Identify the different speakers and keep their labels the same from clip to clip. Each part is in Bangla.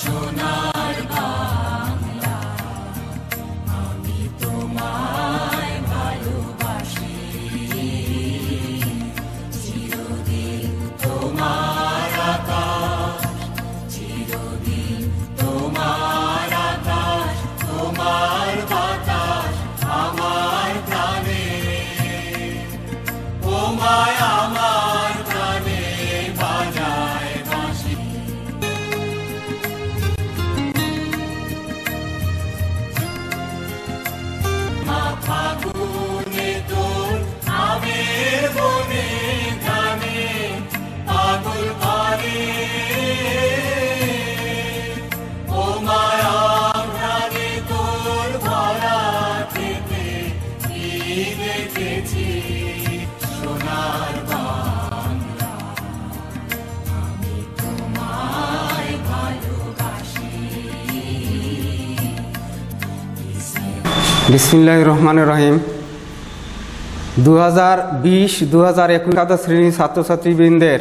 Speaker 1: সোনার বাংলা, আমি তোমায় ভালোবাসি, চিরদিন তোমার আকাশ, চিরদিন তোমার আকাশ, তোমার বাতাস আমার প্রাণে, তোমায় আমার প্রাণে বাজায় বাঁশি। ফাগুনে তোর আমের বনে গানে পাগল করে, ও মায়া প্রাণে তোর ভরা থেকে কি দেখেছি সোনার বাংলা, আমি তোমায় ভালোবাসি।
Speaker 2: বিসমিল্লাহির রহমানির রহিম। 2020-2021 শ্রেণীর ছাত্রছাত্রীবৃন্দের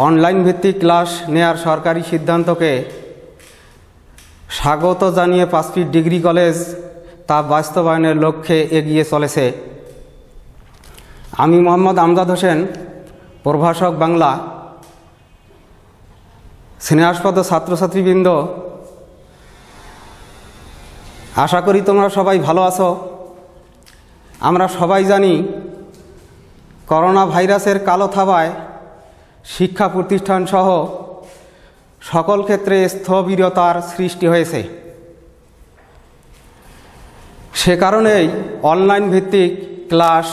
Speaker 2: অনলাইন ভিত্তিক ক্লাস নেয়ার সরকারি সিদ্ধান্তকে স্বাগত জানিয়ে পাঁচফিট ডিগ্রি কলেজ তা বাস্তবায়নের লক্ষ্যে এগিয়ে চলেছে। আমি মোহাম্মদ আমজাদ হোসেন, প্রভাষক বাংলা। স্নেহাস্পদ ছাত্রছাত্রীবৃন্দ, আশা করি তোমরা সবাই ভালো আছো। আমরা সবাই জানি করোনা ভাইরাসের কালো থাবায় শিক্ষা প্রতিষ্ঠান সহ সকল ক্ষেত্রে স্থবিরতার সৃষ্টি হয়েছে। সে কারণেই অনলাইন ভিত্তিক ক্লাস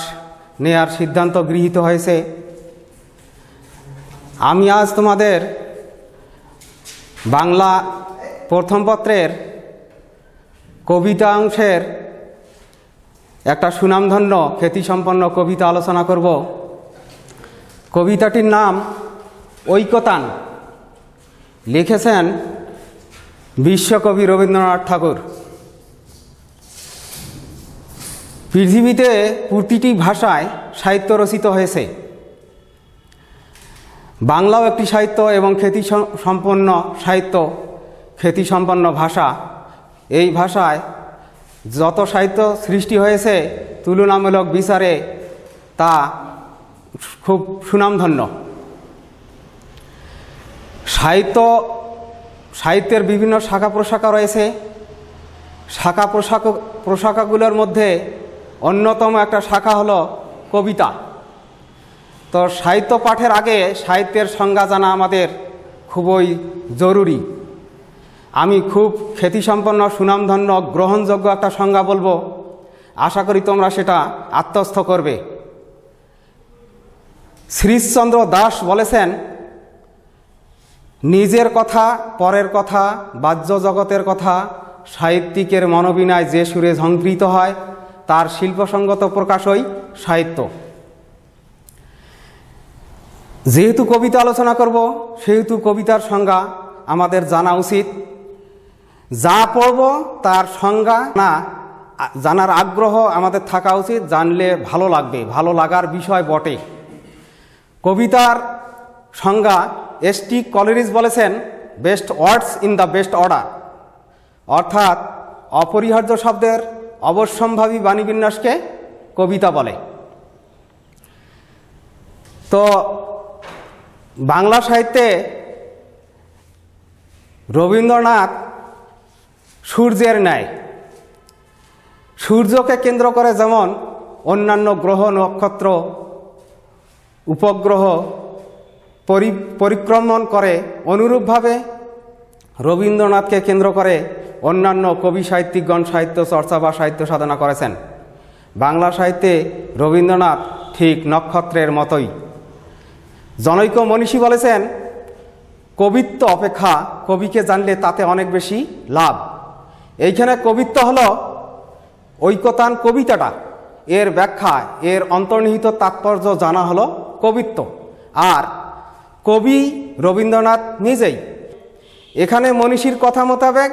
Speaker 2: নেয়ার সিদ্ধান্ত গৃহীত হয়েছে। আমি আজ তোমাদের বাংলা প্রথম পত্রের কবিতা অংশের একটা সুনামধন্য খ্যাতিসম্পন্ন কবিতা আলোচনা করব। কবিতাটির নাম ঐকতান, লিখেছেন বিশ্বকবি রবীন্দ্রনাথ ঠাকুর। পৃথিবীতে প্রতিটি ভাষায় সাহিত্য রচিত হয়েছে, বাংলাও একটি সাহিত্য এবং খ্যাতিসম্পন্ন ভাষা। এই ভাষায় যত সাহিত্য সৃষ্টি হয়েছে তুলনামূলক বিচারে তা খুব সুনামধন্য। সাহিত্যের বিভিন্ন শাখা প্রশাখা রয়েছে। শাখা প্রশাখাগুলোর মধ্যে অন্যতম একটা শাখা হলো কবিতা। তো সাহিত্য পাঠের আগে সাহিত্যের সংজ্ঞা জানা আমাদের খুবই জরুরি। আমি খুব খ্যাতিসম্পন্ন, সুনামধন্য, গ্রহণযোগ্য একটা সংজ্ঞা বলবো, আশা করি তোমরা সেটা আত্মস্থ করবে। শ্রীশচন্দ্র দাস বলেছেন, নিজের কথা, পরের কথা, বাহ্য জগতের কথা সাহিত্যিকের মনোবিনায় যে সুরে ঝঙ্কৃত হয় তার শিল্পসঙ্গত প্রকাশই সাহিত্য। যেহেতু কবিতা আলোচনা করব, সেহেতু কবিতার সংজ্ঞা আমাদের জানা উচিত। যা পড়ব তার সংজ্ঞা না জানার আগ্রহ আমাদের থাকা উচিত, জানলে ভালো লাগবে, ভালো লাগার বিষয় বটে। কবিতার সংজ্ঞা এস.টি. কলেরিজ বলেছেন, best words in the best order, অর্থাৎ অপরিহার্য শব্দের অবশ্যম্ভাবী বাণীবিন্যাসকে কবিতা বলে। তো বাংলা সাহিত্যে রবীন্দ্রনাথ সূর্যের ন্যায়, সূর্যকে কেন্দ্র করে যেমন অন্যান্য গ্রহ, নক্ষত্র, উপগ্রহ পরিক্রমণ করে, অনুরূপভাবে রবীন্দ্রনাথকে কেন্দ্র করে অন্যান্য কবি সাহিত্যিকগণ সাহিত্য চর্চা বা সাহিত্য সাধনা করেছেন। বাংলা সাহিত্যে রবীন্দ্রনাথ ঠিক নক্ষত্রের মতোই। জনৈক মনীষী বলেছেন, কবিত্ব অপেক্ষা কবিকে জানলে তাতে অনেক বেশি লাভ। এইখানে কবিত্ব হলো ঐকতান কবিতাটা, এর ব্যাখ্যা, এর অন্তর্নিহিত তাৎপর্য জানা হলো কবিত্ব। আর কবি রবীন্দ্রনাথ নিজেই। এখানে মনীষীর কথা মোতাবেক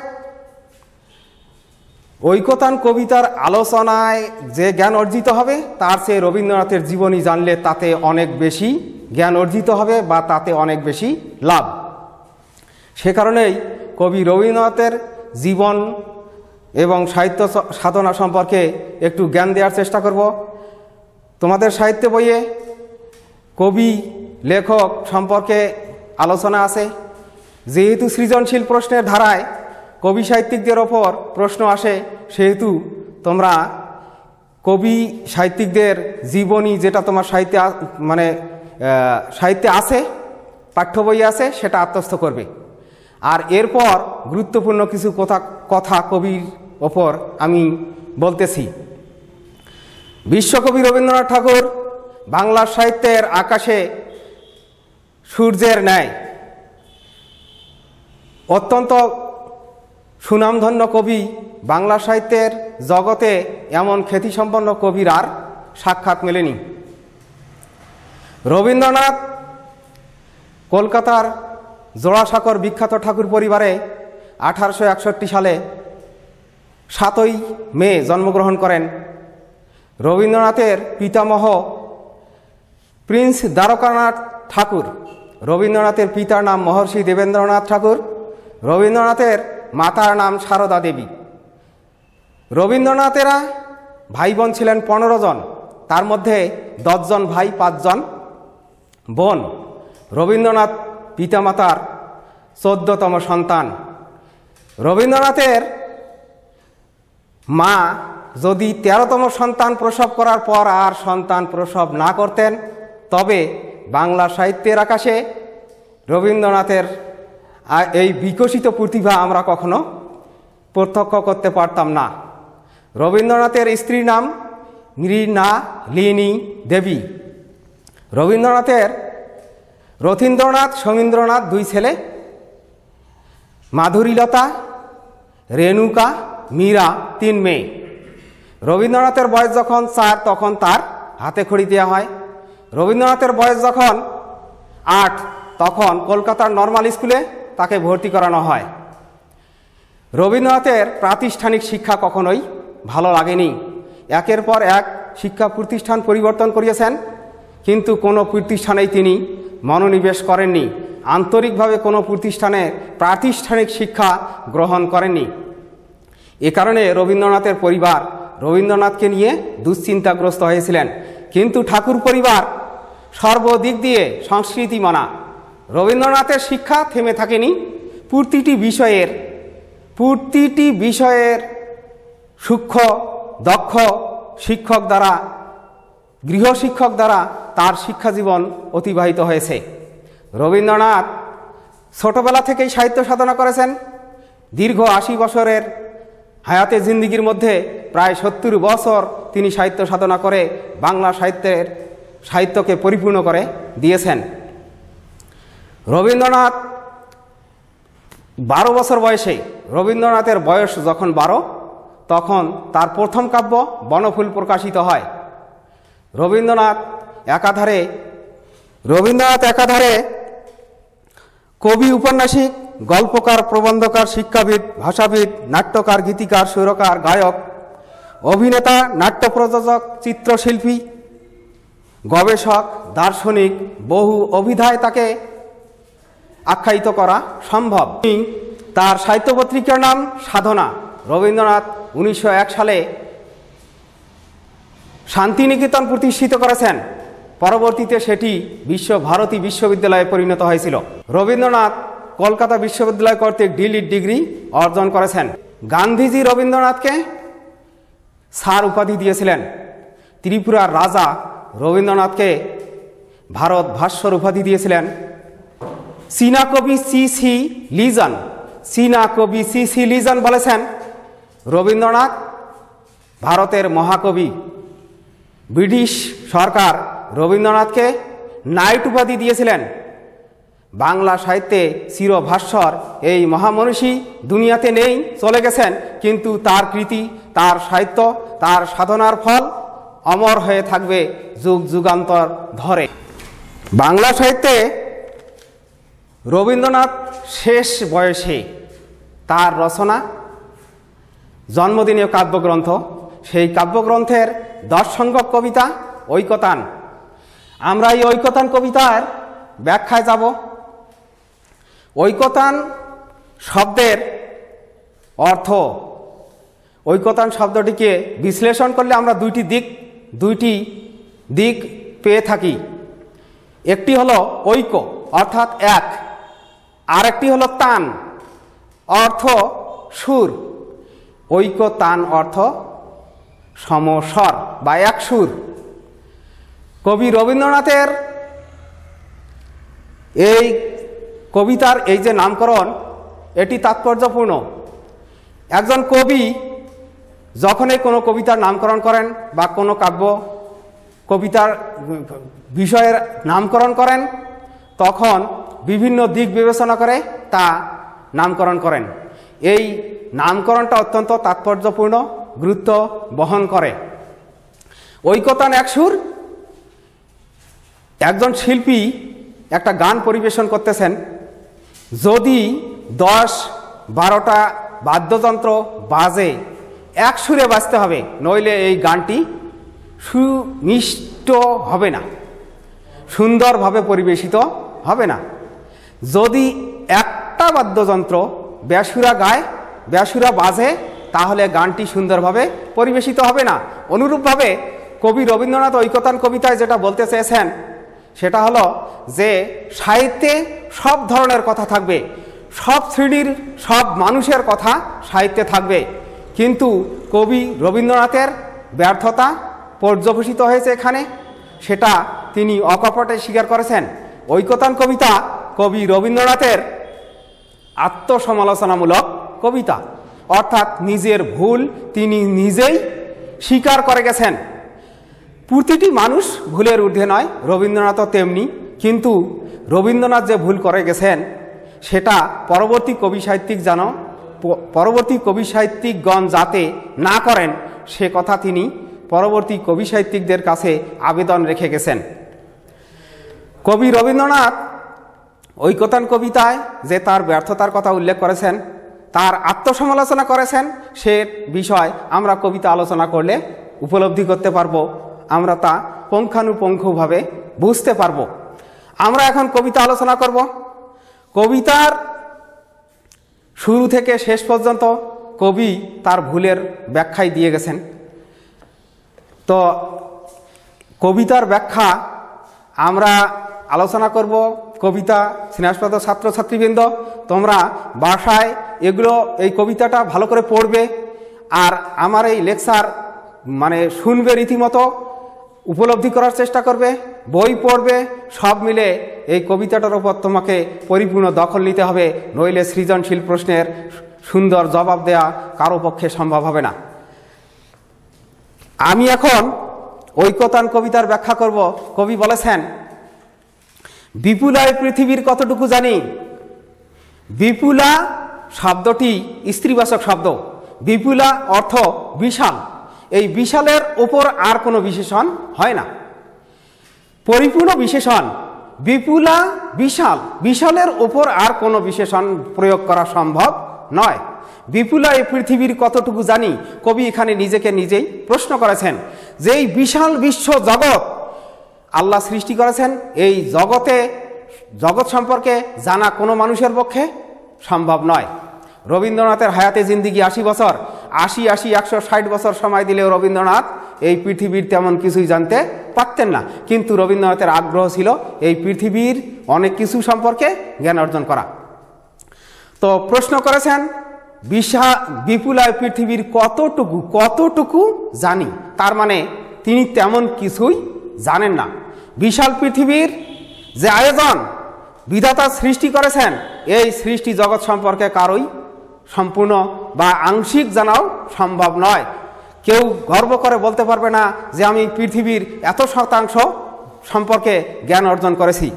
Speaker 2: ঐকতান কবিতার আলোচনায় যে জ্ঞান অর্জিত হবে তার চেয়ে রবীন্দ্রনাথের জীবনী জানলে তাতে অনেক বেশি জ্ঞান অর্জিত হবে বা তাতে অনেক বেশি লাভ। সে কারণেই কবি রবীন্দ্রনাথের জীবন এবং সাহিত্য সাধনা সম্পর্কে একটু জ্ঞান দেওয়ার চেষ্টা করব। তোমাদের সাহিত্য বইয়ে কবি লেখক সম্পর্কে আলোচনা আছে। যেহেতু সৃজনশীল প্রশ্নের ধারায় কবি সাহিত্যিকদের ওপর প্রশ্ন আসে, সেহেতু তোমরা কবি সাহিত্যিকদের জীবনী যেটা তোমার সাহিত্যে আছে, পাঠ্য বই আছে, সেটা আত্মস্থ করবে। আর এরপর গুরুত্বপূর্ণ কিছু কথা কবির ওপর আমি বলতেছি। বিশ্বকবি রবীন্দ্রনাথ ঠাকুর বাংলা সাহিত্যের আকাশে সূর্যের ন্যায় অত্যন্ত সুনামধন্য কবি। বাংলা সাহিত্যের জগতে এমন খ্যাতিসম্পন্ন কবির আর সাক্ষাৎ মেলেনি। রবীন্দ্রনাথ কলকাতার জোড়াসাঁকোর বিখ্যাত ঠাকুর পরিবারে 1861 সালে 7ই মে জন্মগ্রহণ করেন। রবীন্দ্রনাথের পিতামহ প্রিন্স দ্বারকানাথ ঠাকুর। রবীন্দ্রনাথের পিতার নাম মহর্ষি দেবেন্দ্রনাথ ঠাকুর। রবীন্দ্রনাথের মাতার নাম সারদা দেবী। রবীন্দ্রনাথেরা ভাই বোন ছিলেন 15 জন, তার মধ্যে 10 জন ভাই, 5 জন বোন। রবীন্দ্রনাথ পিতামাতার 14তম সন্তান। রবীন্দ্রনাথের মা যদি 13তম সন্তান প্রসব করার পর আর সন্তান প্রসব না করতেন, তবে বাংলা সাহিত্যের আকাশে রবীন্দ্রনাথের এই বিকশিত প্রতিভা আমরা কখনো প্রত্যক্ষ করতে পারতাম না। রবীন্দ্রনাথের স্ত্রীর নাম মৃণালিনী দেবী। রবীন্দ্রনাথের রথীন্দ্রনাথ, সমীন্দ্রনাথ 2 ছেলে, মাধুরীলতা, রেণুকা, মীরা 3 মেয়ে। রবীন্দ্রনাথের বয়স যখন 4 তখন তার হাতে খড়ি দেওয়া হয়। রবীন্দ্রনাথের বয়স যখন 8 তখন কলকাতার নর্মাল স্কুলে তাকে ভর্তি করানো হয়। রবীন্দ্রনাথের প্রাতিষ্ঠানিক শিক্ষা কখনোই ভালো লাগেনি। একের পর এক শিক্ষা প্রতিষ্ঠান পরিবর্তন করিয়েছেন, কিন্তু কোনো প্রতিষ্ঠানেই তিনি মনোনিবেশ করেননি। আন্তরিকভাবে কোনো প্রতিষ্ঠানে প্রাতিষ্ঠানিক শিক্ষা গ্রহণ করেননি। এ কারণে রবীন্দ্রনাথের পরিবার রবীন্দ্রনাথকে নিয়ে দুশ্চিন্তাগ্রস্ত হয়েছিলেন। কিন্তু ঠাকুর পরিবার সর্বদিক দিয়ে সংস্কৃতি মানা। রবীন্দ্রনাথের শিক্ষা থেমে থাকেনি। প্রতিটি বিষয়ের সূক্ষ্ম দক্ষ শিক্ষক দ্বারা, গৃহশিক্ষক দ্বারা তার শিক্ষা জীবন অতিবাহিত হয়েছে। রবীন্দ্রনাথ ছোটবেলা থেকেই সাহিত্য সাধনা করেছেন। দীর্ঘ 80 বছরের হায়াতে জিন্দিগির মধ্যে প্রায় 70 বছর তিনি সাহিত্য সাধনা করে বাংলা সাহিত্যকে পরিপূর্ণ করে দিয়েছেন। রবীন্দ্রনাথ 12 বছর বয়সে, রবীন্দ্রনাথের বয়স যখন 12 তখন তার প্রথম কাব্য বনফুল প্রকাশিত হয়। রবীন্দ্রনাথ একাধারে কবি, উপন্যাসিক, গল্পকার, প্রবন্ধকার, শিক্ষাবিদ, ভাষাবিদ, নাট্যকার, গীতিকার, সুরকার, গায়ক, অভিনেতা, নাট্য প্রযোজক, চিত্রশিল্পী, গবেষক, দার্শনিক, বহু অভিধায় তাকে আখ্যায়িত করা সম্ভব। তার সাহিত্য পত্রিকার নাম সাধনা। রবীন্দ্রনাথ 1901 সালে শান্তিনিকেতন প্রতিষ্ঠিত করেছেন। পরবর্তীতে সেটি বিশ্বভারতী বিশ্ববিদ্যালয়ে পরিণত হয়েছিল। রবীন্দ্রনাথ কলকাতা বিশ্ববিদ্যালয় কর্তৃক ডিলিট ডিগ্রি অর্জন করেছেন। গান্ধীজি রবীন্দ্রনাথকে স্যার উপাধি দিয়েছিলেন। ত্রিপুরার রাজা রবীন্দ্রনাথকে ভারত ভাস্কর উপাধি দিয়েছিলেন। চীনা কবি সি সি লিজন বলেছেন, রবীন্দ্রনাথ ভারতের মহাকবি। ব্রিটিশ সরকার রবীন্দ্রনাথকে নাইট উপাধি দিয়েছিলেন। বাংলা সাহিত্যে চিরভাস্বর এই মহামনীষী দুনিয়াতে নেই, চলে গেছেন, কিন্তু তার কৃতি, তার সাহিত্য, তার সাধনার ফল অমর হয়ে থাকবে যুগ যুগান্তর ধরে। বাংলা সাহিত্যে রবীন্দ্রনাথ শেষ বয়সে তার রচনা জন্মদিনীয় কাব্যগ্রন্থ, সেই কাব্যগ্রন্থের 10 সংখ্যক কবিতা ঐকতান। আমরা এই ঐকতান কবিতার ব্যাখ্যায় যাব। ঐকতান শব্দের অর্থ। ঐকতান শব্দটিকে বিশ্লেষণ করলে আমরা দুইটি দিক পেয়ে থাকি। একটি হলো ঐক্য অর্থাৎ এক, আরেকটি হলো তান অর্থ সুর। ঐক্য তান অর্থ সমস্বর বা এক সুর। কবি রবীন্দ্রনাথের এই কবিতার এই যে নামকরণ, এটি তাৎপর্যপূর্ণ। একজন কবি যখনই কোনো কবিতার নামকরণ করেন বা কোনো কাব্য কবিতার বিষয়ের নামকরণ করেন, তখন বিভিন্ন দিক বিবেচনা করে তা নামকরণ করেন। এই নামকরণটা অত্যন্ত তাৎপর্যপূর্ণ, গুরুত্ব বহন করে। ঐকতান এক সুর। একজন শিল্পী একটা গান পরিবেশন করতেছেন, যদি 10-12টা বাদ্যযন্ত্র বাজে এক সুরে বাজতে হবে, নইলে এই গানটি সুমিষ্ট হবে না, সুন্দরভাবে পরিবেশিত হবে না। যদি একটা বাদ্যযন্ত্র বেসুরা গায়, বেসুরা বাজে, তাহলে গানটি সুন্দরভাবে পরিবেশিত হবে না। অনুরূপভাবে কবি রবীন্দ্রনাথ ঐকতান কবিতায় যেটা বলতে চেয়েছেন সেটা হলো যে সাহিত্যে সব ধরনের কথা থাকবে, সব শ্রেণীর সব মানুষের কথা সাহিত্যে থাকবে, কিন্তু কবি রবীন্দ্রনাথের ব্যর্থতা পর্যবসিত হয়েছে এখানে, সেটা তিনি অকপটে স্বীকার করেছেন। ঐকতান কবিতা কবি রবীন্দ্রনাথের আত্মসমালোচনামূলক কবিতা, অর্থাৎ নিজের ভুল তিনি নিজেই স্বীকার করে গেছেন। প্রতিটি মানুষ ভুলের ঊর্ধ্বে নয়, রবীন্দ্রনাথও তেমনি, কিন্তু রবীন্দ্রনাথ যে ভুল করে গেছেন সেটা পরবর্তী কবি সাহিত্যিকগণ যাতে না করেন, সে কথা তিনি পরবর্তী কবি সাহিত্যিকদের কাছে আবেদন রেখে গেছেন। কবি রবীন্দ্রনাথ ঐকতান কবিতায় যে তার ব্যর্থতার কথা উল্লেখ করেছেন, তার আত্মসমালোচনা করেছেন, সে বিষয় আমরা কবিতা আলোচনা করলে উপলব্ধি করতে পারবো, আমরা তা পুঙ্খানুপুঙ্খভাবে বুঝতে পারবো। আমরা এখন কবিতা আলোচনা করব। কবিতার শুরু থেকে শেষ পর্যন্ত কবি তার ভুলের ব্যাখ্যাই দিয়ে গেছেন। তো কবিতার ব্যাখ্যা আমরা আলোচনা করব। কবিতা স্নেহস্পদ ছাত্রছাত্রীবৃন্দ, তোমরা বাসায় এই কবিতাটা ভালো করে পড়বে, আর আমার এই লেকচার শুনবে, রীতিমতো উপলব্ধি করার চেষ্টা করবে, বই পড়বে, সব মিলে এই কবিতাটার উপর তোমাকে পরিপূর্ণ দখল নিতে হবে, নইলে সৃজনশীল প্রশ্নের সুন্দর জবাব দেয়া কারো পক্ষে সম্ভব হবে না। আমি এখন ঐকতান কবিতার ব্যাখ্যা করব। কবি বলেছেন, বিপুলায় পৃথিবীর কতটুকু জানি। বিপুলা শব্দটি স্ত্রীবাচক শব্দ। বিপুলা অর্থ বিশাল। এই বিশালের ওপর আর কোনো বিশেষণ হয় না, পরিপূর্ণ বিশেষণ। বিপুলা বিশাল, বিশালের ওপর আর কোনো বিশেষণ প্রয়োগ করা সম্ভব নয়। বিপুলা এই পৃথিবীর কতটুকু জানি। কবি এখানে নিজেকে নিজেই প্রশ্ন করেছেন যে এই বিশাল বিশ্ব জগৎ আল্লাহ সৃষ্টি করেছেন, এই জগৎ সম্পর্কে জানা কোনো মানুষের পক্ষে সম্ভব নয়। রবীন্দ্রনাথের হায়াতে জিন্দিগি 80 বছর, 160 বছর সময় দিলেও রবীন্দ্রনাথ এই পৃথিবীর তেমন কিছুই জানতে পারতেন না, কিন্তু রবীন্দ্রনাথের আগ্রহ ছিল এই পৃথিবীর অনেক কিছু সম্পর্কে জ্ঞান অর্জন করা। তো প্রশ্ন করেছেন, বিপুলায় পৃথিবীর কতটুকু জানি, তার মানে তিনি তেমন কিছুই জানেন না। বিশাল পৃথিবীর যে আয়োজন বিধাতা সৃষ্টি করেছেন, এই সৃষ্টি জগৎ সম্পর্কে কারোই সম্পূর্ণ বা আংশিক জানাও সম্ভব নয়। কেউ গর্ব করে বলতে পারবে না যে আমি পৃথিবীর এত শতাংশ সম্পর্কে জ্ঞান অর্জন করেছি।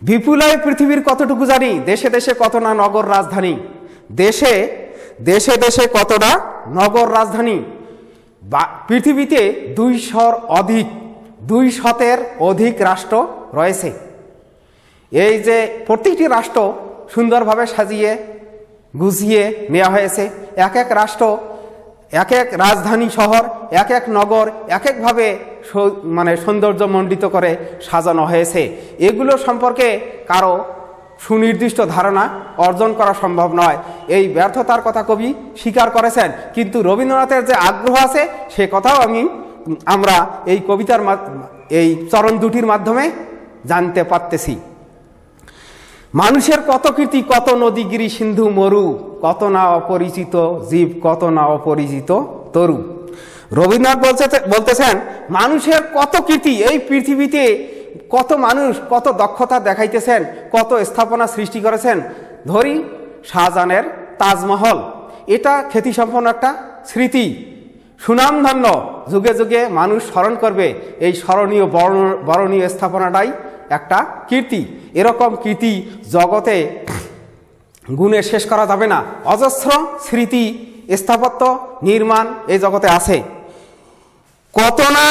Speaker 2: বিপুলায় পৃথিবীর কতটুকু জানি, দেশে দেশে কত না নগর রাজধানী। দেশে দেশে কতটা নগর রাজধানী। পৃথিবীতে 200-এর অধিক রাষ্ট্র রয়েছে। এই যে প্রত্যেকটি রাষ্ট্র সুন্দরভাবে সাজিয়ে গুছিয়ে নেওয়া হয়েছে। এক এক রাষ্ট্র, এক এক রাজধানী শহর, এক এক নগর এক একভাবে সৌন্দর্যমণ্ডিত করে সাজানো হয়েছে। এগুলো সম্পর্কে কারো সুনির্দিষ্ট ধারণা অর্জন করা সম্ভব নয়। এই ব্যর্থতার কথা কবি স্বীকার করেছেন, কিন্তু রবীন্দ্রনাথের যে আগ্রহ আছে সে কথাও আমরা এই কবিতার এই চরণ দুটির মাধ্যমে জানতে পারতেছি। মানুষের কত কীর্তি, কত নদীগিরি সিন্ধু মরু, কত না অপরিচিত জীব, কত না অপরিচিত তরু। রবীন্দ্রনাথ বলতেছেন মানুষের কত কীর্তি, এই পৃথিবীতে কত মানুষ কত দক্ষতা দেখাইতেছেন, কত স্থাপনা সৃষ্টি করেছেন। ধরি শাহজাহানের তাজমহল, এটা খ্যাতিসম্পন্ন একটা স্মৃতি, সুনামধন্য, যুগে যুগে মানুষ স্মরণ করবে। এই স্মরণীয় বরণীয় স্থাপনাটাই একটা কীর্তি। এরকম কীর্তি জগতে গুণে শেষ করা যাবে না। অজস্র স্মৃতি স্থাপত্য নির্মাণ এই জগতে আছে। কত না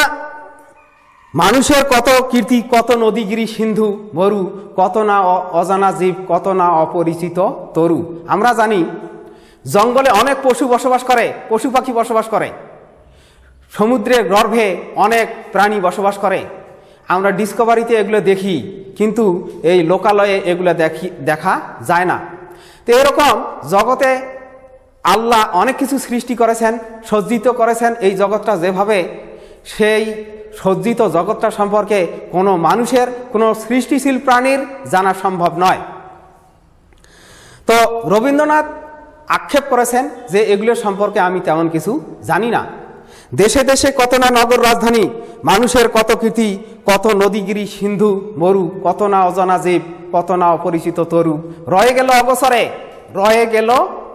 Speaker 2: মানুষের কত কীর্তি, কত নদীগিরি সিন্ধু মরু, কত না অজানা জীব, কত না অপরিচিত তরু। আমরা জানি জঙ্গলে অনেক পশু বসবাস করে, পশু পাখি বসবাস করে, সমুদ্রের গর্ভে অনেক প্রাণী বসবাস করে। আমরা ডিসকভারিতে এগুলো দেখি, কিন্তু এই লোকালয়ে এগুলো দেখা যায় না। তো এরকম জগতে আল্লাহ অনেক কিছু সৃষ্টি করেছেন, সজ্জিত করেছেন। এই জগৎটা যেভাবে, সেই সজ্জিত জগৎটা সম্পর্কে কোনো মানুষের, কোনো সৃষ্টিশীল প্রাণীর জানা সম্ভব নয়। তো রবীন্দ্রনাথ আক্ষেপ করেছেন যে এগুলো সম্পর্কে আমি তেমন কিছু জানি না। দেশে দেশে কত না নগর রাজধানী, মানুষের কত কীর্তি, কত নদীগিরি সিন্ধু মরু, কত না অজানা জীব, কত না অপরিচিত তরু। রয়ে গেল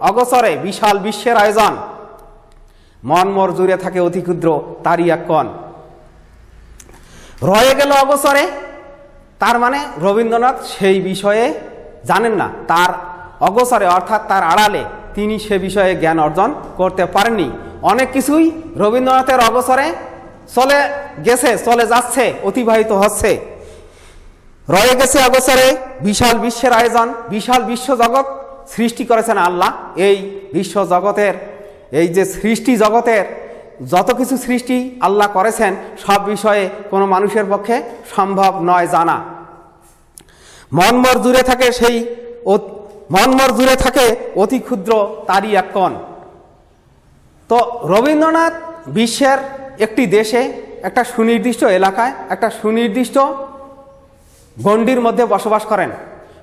Speaker 2: অগোচরে বিশাল বিশ্বের আয়োজন, মন মোর জুড়ে থাকে অতি ক্ষুদ্র তারই এক কণ। রয়ে গেল অগোচরে, তার মানে রবীন্দ্রনাথ সেই বিষয়ে জানেন না। তার অগোচরে অর্থাৎ তার আড়ালে তিনি সে বিষয়ে জ্ঞান অর্জন করতে পারেননি। অনেক কিছুই রবীন্দ্রনাথের অগোচরে চলে গেছে, চলে যাচ্ছে, অতিবাহিত হচ্ছে। রয়ে গেছে অগোচরে বিশাল বিশ্বের আয়োজন, বিশাল বিশ্ব জগৎ সৃষ্টি করেছেন আল্লাহ। এই বিশ্ব জগতের, এই যে সৃষ্টি জগতের যত কিছু সৃষ্টি আল্লাহ করেছেন, সব বিষয়ে কোনো মানুষের পক্ষে সম্ভব নয় জানা। মনমর জুড়ে থাকে অতি ক্ষুদ্র তারই এক কণ। তো রবীন্দ্রনাথ বিশ্বের একটি দেশে, একটা সুনির্দিষ্ট এলাকায়, একটা সুনির্দিষ্ট গণ্ডির মধ্যে বসবাস করেন।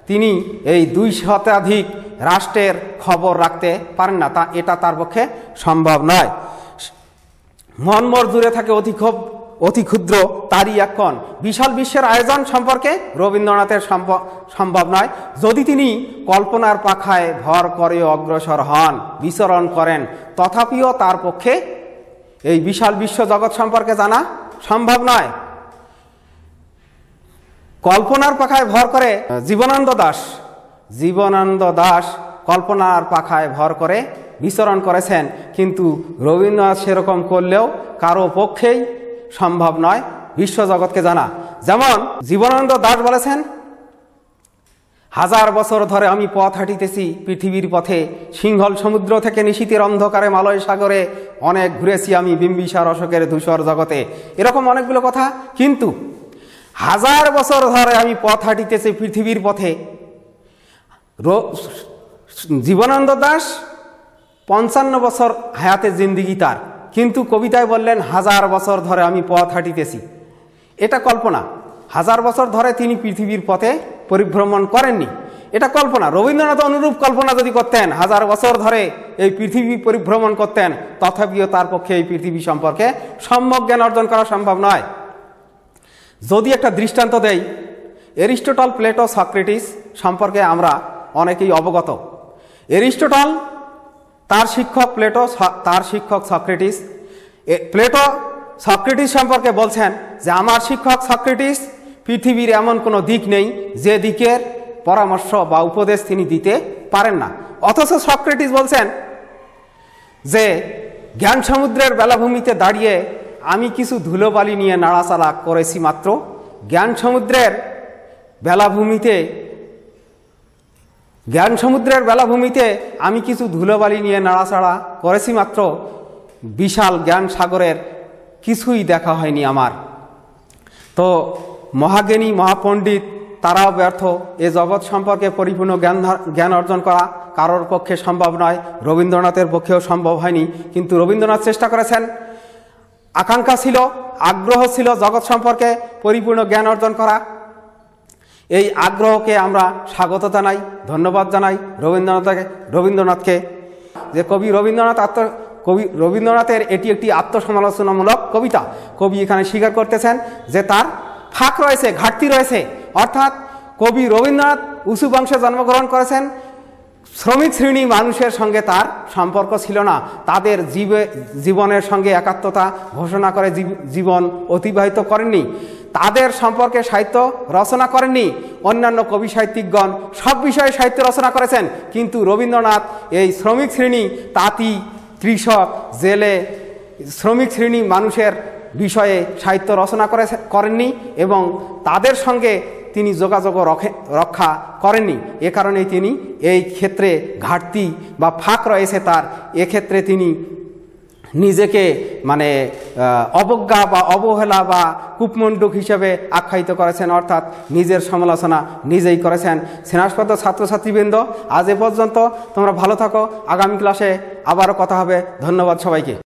Speaker 2: তিনি এই 2 শতাধিক রাষ্ট্রের খবর রাখতে পারেন না, এটা তার পক্ষে সম্ভব নয়। মনমর জুড়ে থাকে অতি ক্ষুদ্র তারই এক কণ। বিশাল বিশ্বের আয়োজন সম্পর্কে রবীন্দ্রনাথের সম্ভব নয়। যদি তিনি কল্পনার পাখায় ভর করে অগ্রসর হন, বিচরণ করেন, তথাপিও তার পক্ষে এই বিশাল বিশ্ব জগৎ সম্পর্কে জানা সম্ভব নয়। কল্পনার পাখায় ভর করে জীবনানন্দ দাশ কল্পনার পাখায় ভর করে বিচরণ করেছেন, কিন্তু রবীন্দ্রনাথ সেরকম করলেও কারো পক্ষেই সম্ভব নয় বিশ্বজগৎকে জানা। যেমন জীবনানন্দ দাশ বলেছেন, 1000 বছর ধরে আমি পথ হাঁটিতেছি পৃথিবীর পথে, সিংহল সমুদ্র থেকে নিশীথের অন্ধকারে মালয় সাগরে, অনেক ঘুরেছি আমি বিম্বিসার অশোকের ধূসর জগতে। এরকম অনেকগুলো কথা, কিন্তু 1000 বছর ধরে আমি পথ হাঁটিতেছি পৃথিবীর পথে। জীবনানন্দ দাশ 55 বছর হায়াতে জিন্দিগি তার, কিন্তু কবিতায় বললেন 1000 বছর ধরে আমি পথ হাঁটিতেছি। এটা কল্পনা। 1000 বছর ধরে তিনি পৃথিবীর পথে পরিভ্রমণ করেননি, এটা কল্পনা। রবীন্দ্রনাথ অনুরূপ কল্পনা যদি করতেন, 1000 বছর ধরে এই পৃথিবী পরিভ্রমণ করতেন, তথাপিও তার পক্ষে এই পৃথিবী সম্পর্কে সম্যক জ্ঞান অর্জন করা সম্ভব নয়। যদি একটা দৃষ্টান্ত দেই, এরিস্টটল, প্লেটো, সক্রেটিস সম্পর্কে আমরা অনেকেই অবগত। এরিস্টটল, তার শিক্ষক প্লেটো, তার শিক্ষক সক্রেটিস। প্লেটো সক্রেটিস সম্পর্কে বলছেন যে আমার শিক্ষক সক্রেটিস, পৃথিবীর এমন কোনো দিক নেই যে দিকের পরামর্শ বা উপদেশ তিনি দিতে পারেন না। অথচ সক্রেটিস বলছেন যে জ্ঞান সমুদ্রের বেলাভূমিতে দাঁড়িয়ে আমি কিছু ধুলোবালি নিয়ে নাড়াচাড়া করেছি মাত্র। জ্ঞান সমুদ্রের বেলাভূমিতে আমি কিছু ধুলোবালি নিয়ে নাড়াচাড়া করেছি মাত্র, বিশাল জ্ঞান সাগরের কিছুই দেখা হয়নি আমার। তো মহাজ্ঞানী, মহাপণ্ডিত তারাও ব্যর্থ। এ জগৎ সম্পর্কে পরিপূর্ণ জ্ঞান অর্জন করা কারোর পক্ষে সম্ভব নয়, রবীন্দ্রনাথের পক্ষেও সম্ভব হয়নি। কিন্তু রবীন্দ্রনাথ চেষ্টা করেছেন, আকাঙ্ক্ষা ছিল, আগ্রহ ছিল জগৎ সম্পর্কে পরিপূর্ণ জ্ঞান অর্জন করা। এই আগ্রহকে আমরা স্বাগত জানাই, ধন্যবাদ জানাই রবীন্দ্রনাথকে। যে কবি রবীন্দ্রনাথের এটি একটি আত্মসমালোচনামূলক কবিতা। কবি এখানে স্বীকার করতেছেন যে তার ফাঁক রয়েছে, ঘাটতি রয়েছে। অর্থাৎ কবি রবীন্দ্রনাথ উঁচু বংশে জন্মগ্রহণ করেছেন, শ্রমিক শ্রেণী মানুষের সঙ্গে তার সম্পর্ক ছিল না, তাদের জীবনের সঙ্গে একাত্মতা ঘোষণা করে জীবন অতিবাহিত করেননি, তাদের সম্পর্কে সাহিত্য রচনা করেননি। অন্যান্য কবি সাহিত্যিকগণ সব বিষয়ে সাহিত্য রচনা করেছেন, কিন্তু রবীন্দ্রনাথ এই শ্রমিক শ্রেণী, তাঁতি, কৃষক, জেলে, শ্রমিক শ্রেণী মানুষের বিষয়ে সাহিত্য রচনা করেননি এবং তাদের সঙ্গে তিনি যোগাযোগ রক্ষা করেননি। এ কারণেই তিনি এই ক্ষেত্রে ঘাটতি বা ফাঁক রয়েছে তার, এক্ষেত্রে তিনি নিজেকে মানে অবজ্ঞা বা অবহেলা বা কূপমণ্ডুক হিসেবে আখ্যায়িত করেছেন, অর্থাৎ নিজের সমালোচনা নিজেই করেছেন। স্নেহাস্পদ ছাত্রছাত্রীবৃন্দ, আজ এ পর্যন্ত। তোমরা ভালো থাকো, আগামী ক্লাসে আবারও কথা হবে। ধন্যবাদ সবাইকে।